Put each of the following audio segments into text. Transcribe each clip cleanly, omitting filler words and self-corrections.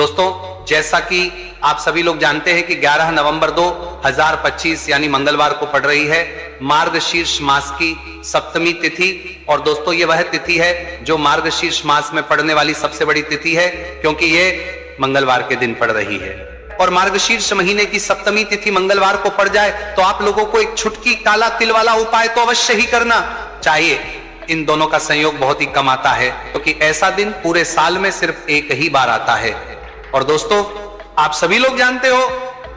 दोस्तों, जैसा कि आप सभी लोग जानते हैं कि 11 नवंबर 2025 यानी मंगलवार को पड़ रही है मार्गशीर्ष मास की सप्तमी तिथि। और दोस्तों, ये वह तिथि है जो मार्गशीर्ष मास में पड़ने वाली सबसे बड़ी तिथि है, क्योंकि ये मंगलवार के दिन पड़ रही है। और मार्गशीर्ष महीने की सप्तमी तिथि मंगलवार को पड़ जाए तो आप लोगों को एक छुटकी काला तिल वाला उपाय तो अवश्य ही करना चाहिए। इन दोनों का संयोग बहुत ही कम आता है, क्योंकि ऐसा दिन पूरे साल में सिर्फ एक ही बार आता है। और दोस्तों, आप सभी लोग जानते हो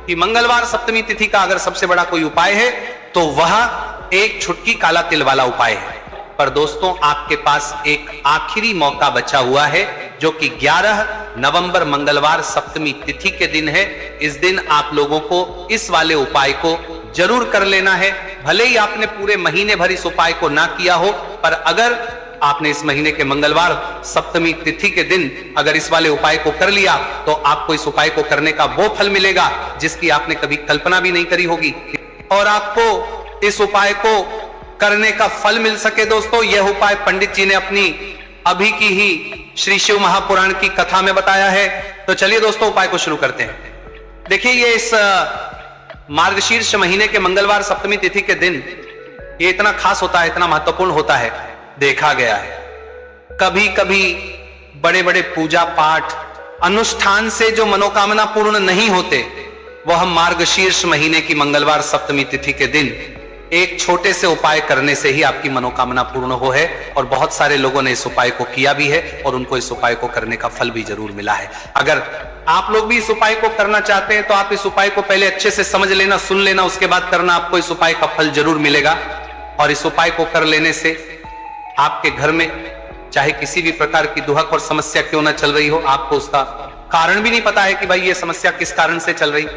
कि मंगलवार सप्तमी तिथि का अगर सबसे बड़ा कोई उपाय है तो वह एक छुटकी काला तिल वाला उपाय है। पर दोस्तों, आपके पास एक आखिरी मौका बचा हुआ है, जो कि 11 नवंबर मंगलवार सप्तमी तिथि के दिन है। इस दिन आप लोगों को इस वाले उपाय को जरूर कर लेना है। भले ही आपने पूरे महीने भर इस उपाय को ना किया हो, पर अगर आपने इस महीने के मंगलवार सप्तमी तिथि के दिन अगर इस वाले उपाय को कर लिया तो आपको इस उपाय को करने का वो फल मिलेगा जिसकी आपने कभी कल्पना भी नहीं करी होगी। और आपको इस उपाय को करने का फल मिल सके दोस्तों, यह उपाय पंडित जी ने अपनी अभी की ही श्री शिव महापुराण की कथा में बताया है। तो चलिए दोस्तों, उपाय को शुरू करते हैं। देखिए, ये इस मार्गशीर्ष महीने के मंगलवार सप्तमी तिथि के दिन ये इतना खास होता है, इतना महत्वपूर्ण होता है। देखा गया है कभी कभी बड़े बड़े पूजा पाठ अनुष्ठान से जो मनोकामना पूर्ण नहीं होते, वह मार्गशीर्ष महीने की मंगलवार सप्तमी तिथि के दिन एक छोटे से उपाय करने से ही आपकी मनोकामना पूर्ण हो है। और बहुत सारे लोगों ने इस उपाय को किया भी है और उनको इस उपाय को करने का फल भी जरूर मिला है। अगर आप लोग भी इस उपाय को करना चाहते हैं तो आप इस उपाय को पहले अच्छे से समझ लेना, सुन लेना, उसके बाद करना। आपको इस उपाय का फल जरूर मिलेगा। और इस उपाय को कर लेने से आपके घर में चाहे किसी भी प्रकार की दुहक और समस्या क्यों ना चल रही हो, आपको उसका कारण भी नहीं पता है कि भाई ये समस्या किस कारण से चल रही,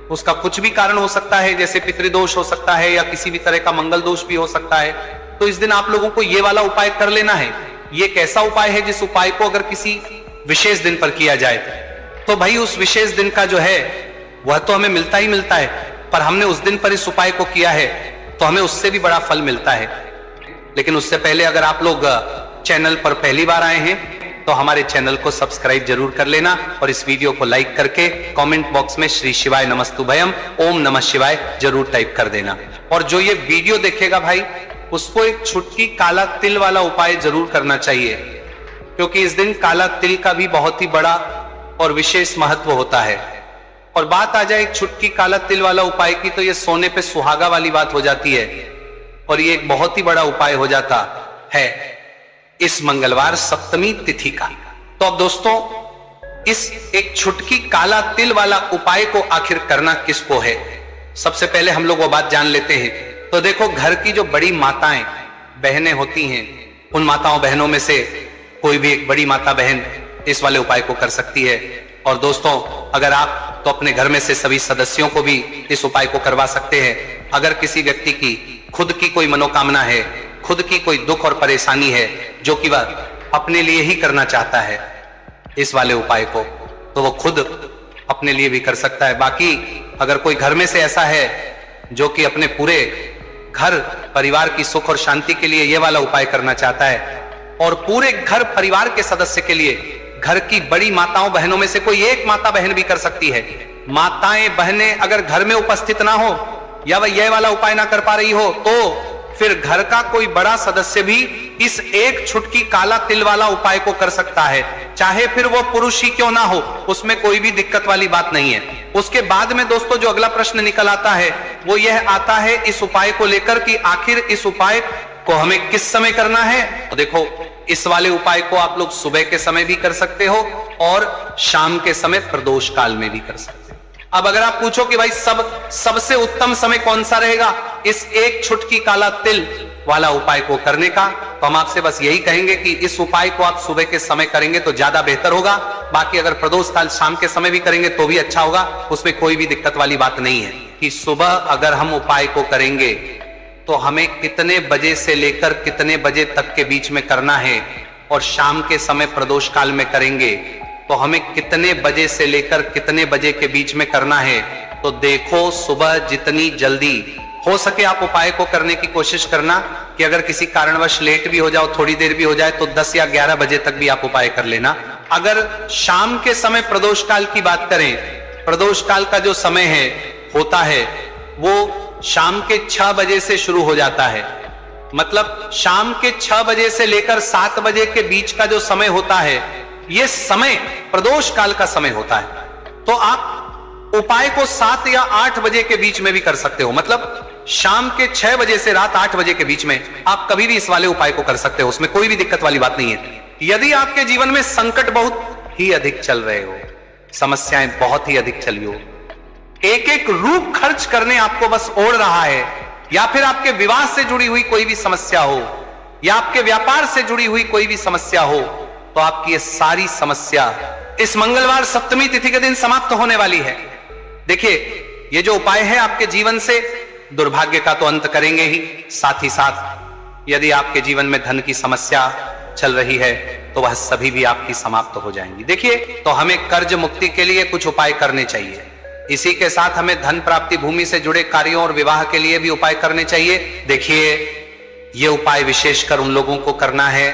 उसका कुछ भी कारण हो सकता है, जैसे पितृदोष हो सकता है या किसी भी तरह का मंगल दोष भी हो सकता है। तो इस दिन आप लोगों को ये वाला उपाय कर लेना है। ये एक ऐसा उपाय है जिस उपाय को अगर किसी विशेष दिन पर किया जाए तो भाई उस विशेष दिन का जो है वह तो हमें मिलता ही मिलता है, पर हमने उस दिन पर इस उपाय को किया है तो हमें उससे भी बड़ा फल मिलता है। लेकिन उससे पहले अगर आप लोग चैनल पर पहली बार आए हैं तो हमारे चैनल को सब्सक्राइब जरूर कर लेना और इस वीडियो को लाइक करके कमेंट बॉक्स में श्री शिवाय नमस्तुभयम ओम नमः शिवाय जरूर टाइप कर देना। और जो ये वीडियो देखेगा भाई, उसको एक छुटकी काला तिल वाला उपाय जरूर करना चाहिए, क्योंकि इस दिन काला तिल का भी बहुत ही बड़ा और विशेष महत्व होता है। और बात आ जाए एक छुटकी काला तिल वाला उपाय की, तो ये सोने पे सुहागा वाली बात हो जाती है और ये एक बहुत ही बड़ा उपाय हो जाता है इस मंगलवार सप्तमी तिथि का। तो अब दोस्तों, इस एक छुटकी काला तिल वाला उपाय को आखिर करना किसको है, सबसे पहले हम लोग वो बात जान लेते हैं। तो देखो, घर की जो बड़ी माताएं बहनें होती हैं, उन माताओं बहनों में से कोई भी एक बड़ी माता बहन इस वाले उपाय को कर सकती है। और दोस्तों, अगर आप तो अपने घर में से सभी सदस्यों को भी इस उपाय को करवा सकते हैं। अगर किसी व्यक्ति की खुद की कोई मनोकामना है, खुद की कोई दुख और परेशानी है जो कि वह अपने लिए ही करना चाहता है इस वाले उपाय को, तो वो खुद अपने लिए भी कर सकता है। बाकी अगर कोई घर में से ऐसा है जो कि अपने पूरे घर परिवार की सुख और शांति के लिए ये वाला उपाय करना चाहता है, और पूरे घर परिवार के सदस्य के लिए घर की बड़ी माताओं बहनों में से कोई एक माता बहन भी कर सकती है। माताएं बहनें अगर घर में उपस्थित ना हो या वह यह वाला उपाय ना कर पा रही हो, तो फिर घर का कोई बड़ा सदस्य भी इस एक छुटकी काला तिल वाला उपाय को कर सकता है, चाहे फिर वो पुरुष ही क्यों ना हो, उसमें कोई भी दिक्कत वाली बात नहीं है। उसके बाद में दोस्तों जो अगला प्रश्न निकल आता है वो यह आता है इस उपाय को लेकर कि आखिर इस उपाय को हमें किस समय करना है। तो देखो, इस वाले उपाय को आप लोग सुबह के समय भी कर सकते हो और शाम के समय प्रदोष काल में भी कर सकते हो। अब अगर आप पूछो कि भाई सबसे उत्तम समय कौन सा रहेगा इस एक छुटकी काला तिल वाला उपाय को करने का, तो हम आपसे बस यही कहेंगे कि इस उपाय को आप सुबह के समय करेंगे तो ज्यादा बेहतर होगा। बाकी अगर प्रदोष काल शाम के समय भी करेंगे तो भी अच्छा होगा, उसमें कोई भी दिक्कत वाली बात नहीं है। कि सुबह अगर हम उपाय को करेंगे तो हमें कितने बजे से लेकर कितने बजे तक के बीच में करना है, और शाम के समय प्रदोष काल में करेंगे तो हमें कितने बजे से लेकर कितने बजे के बीच में करना है। तो देखो, सुबह जितनी जल्दी हो सके आप उपाय को करने की कोशिश करना, कि अगर किसी कारणवश लेट भी हो जाओ, थोड़ी देर भी हो जाए, तो 10 या 11 बजे तक भी आप उपाय कर लेना। अगर शाम के समय प्रदोष काल की बात करें, प्रदोष काल का जो समय है होता है वो शाम के 6 बजे से शुरू हो जाता है। मतलब शाम के 6 बजे से लेकर 7 बजे के बीच का जो समय होता है, यह समय प्रदोष काल का समय होता है। तो आप उपाय को 7 या 8 बजे के बीच में भी कर सकते हो। मतलब शाम के 6 बजे से रात 8 बजे के बीच में आप कभी भी इस वाले उपाय को कर सकते हो, उसमें कोई भी दिक्कत वाली बात नहीं है। यदि आपके जीवन में संकट बहुत ही अधिक चल रहे हो, समस्याएं बहुत ही अधिक चली हो, एक एक रूप खर्च करने आपको बस ओढ़ रहा है, या फिर आपके विवाह से जुड़ी हुई कोई भी समस्या हो, या आपके व्यापार से जुड़ी हुई कोई भी समस्या हो, तो आपकी ये सारी समस्या इस मंगलवार सप्तमी तिथि के दिन समाप्त होने वाली है। देखिए, ये जो उपाय है आपके जीवन से दुर्भाग्य का तो अंत करेंगे ही, साथ ही साथ यदि आपके जीवन में धन की समस्या चल रही है तो वह सभी भी आपकी समाप्त हो जाएंगी। देखिए, तो हमें कर्ज मुक्ति के लिए कुछ उपाय करने चाहिए, इसी के साथ हमें धन प्राप्ति, भूमि से जुड़े कार्यों और विवाह के लिए भी उपाय करने चाहिए। देखिए, ये उपाय विशेषकर उन लोगों को करना है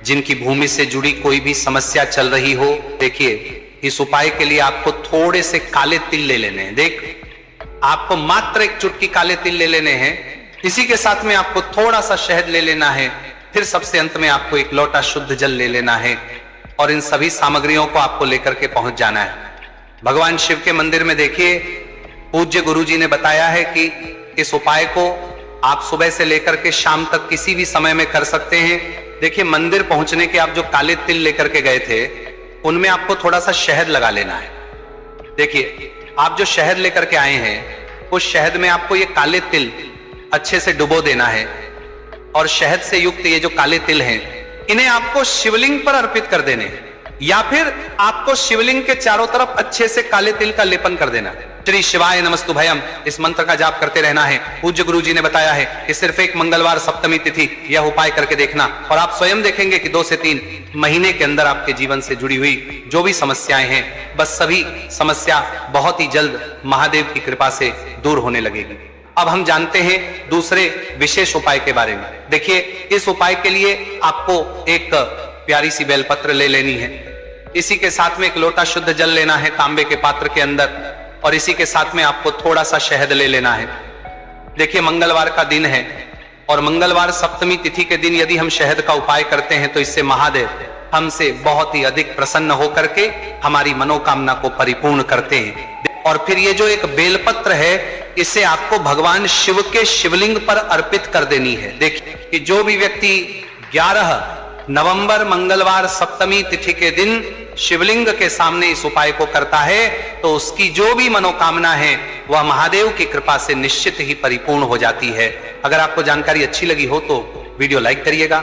जिनकी भूमि से जुड़ी कोई भी समस्या चल रही हो। देखिए, इस उपाय के लिए आपको थोड़े से काले तिल ले लेने हैं। देख, आपको मात्र एक चुटकी काले तिल ले लेने हैं, इसी के साथ में आपको थोड़ा सा शहद ले लेना है, फिर सबसे अंत में आपको एक लोटा शुद्ध जल ले लेना है, और इन सभी सामग्रियों को आपको लेकर के पहुंच जाना है भगवान शिव के मंदिर में। देखिए, पूज्य गुरुजी ने बताया है कि इस उपाय को आप सुबह से लेकर के शाम तक किसी भी समय में कर सकते हैं। देखिए, मंदिर पहुंचने के आप जो काले तिल लेकर के गए थे, उनमें आपको थोड़ा सा शहद लगा लेना है। देखिए, आप जो शहद लेकर के आए हैं, उस शहद में आपको ये काले तिल अच्छे से डुबो देना है, और शहद से युक्त ये जो काले तिल हैं, इन्हें आपको शिवलिंग पर अर्पित कर देने हैं, या फिर आपको शिवलिंग के चारों तरफ अच्छे से काले तिल का लेपन कर देना है। श्री शिवाय नमस्तुभयम, इस मंत्र का जाप करते रहना है। पूज्य गुरु जी ने बताया है कि सिर्फ एक मंगलवार सप्तमी तिथि यह उपाय करके देखना, और आप स्वयं देखेंगे कि 2 से 3 महीने के अंदर आपके जीवन से जुड़ी हुई जो भी समस्याएं हैं, बस सभी समस्या बहुत ही जल्द महादेव की कृपा से दूर होने लगेगी। अब हम जानते हैं दूसरे विशेष उपाय के बारे में। देखिए, इस उपाय के लिए आपको एक प्यारी सी बेलपत्र ले लेनी है, इसी के साथ में एक लोटा शुद्ध जल लेना है तांबे के पात्र के अंदर, और इसी के साथ में आपको थोड़ा सा शहद ले लेना है। देखिए, मंगलवार का दिन है, और मंगलवार सप्तमी तिथि के दिन यदि हम शहद का उपाय करते हैं तो इससे महादेव हमसे बहुत ही अधिक प्रसन्न होकर के हमारी मनोकामना को परिपूर्ण करते हैं। और फिर ये जो एक बेलपत्र है, इसे आपको भगवान शिव के शिवलिंग पर अर्पित कर देनी है। देखिए, कि जो भी व्यक्ति 11 नवंबर मंगलवार सप्तमी तिथि के दिन शिवलिंग के सामने इस उपाय को करता है, तो उसकी जो भी मनोकामना है वह महादेव की कृपा से निश्चित ही परिपूर्ण हो जाती है। अगर आपको जानकारी अच्छी लगी हो तो वीडियो लाइक करिएगा,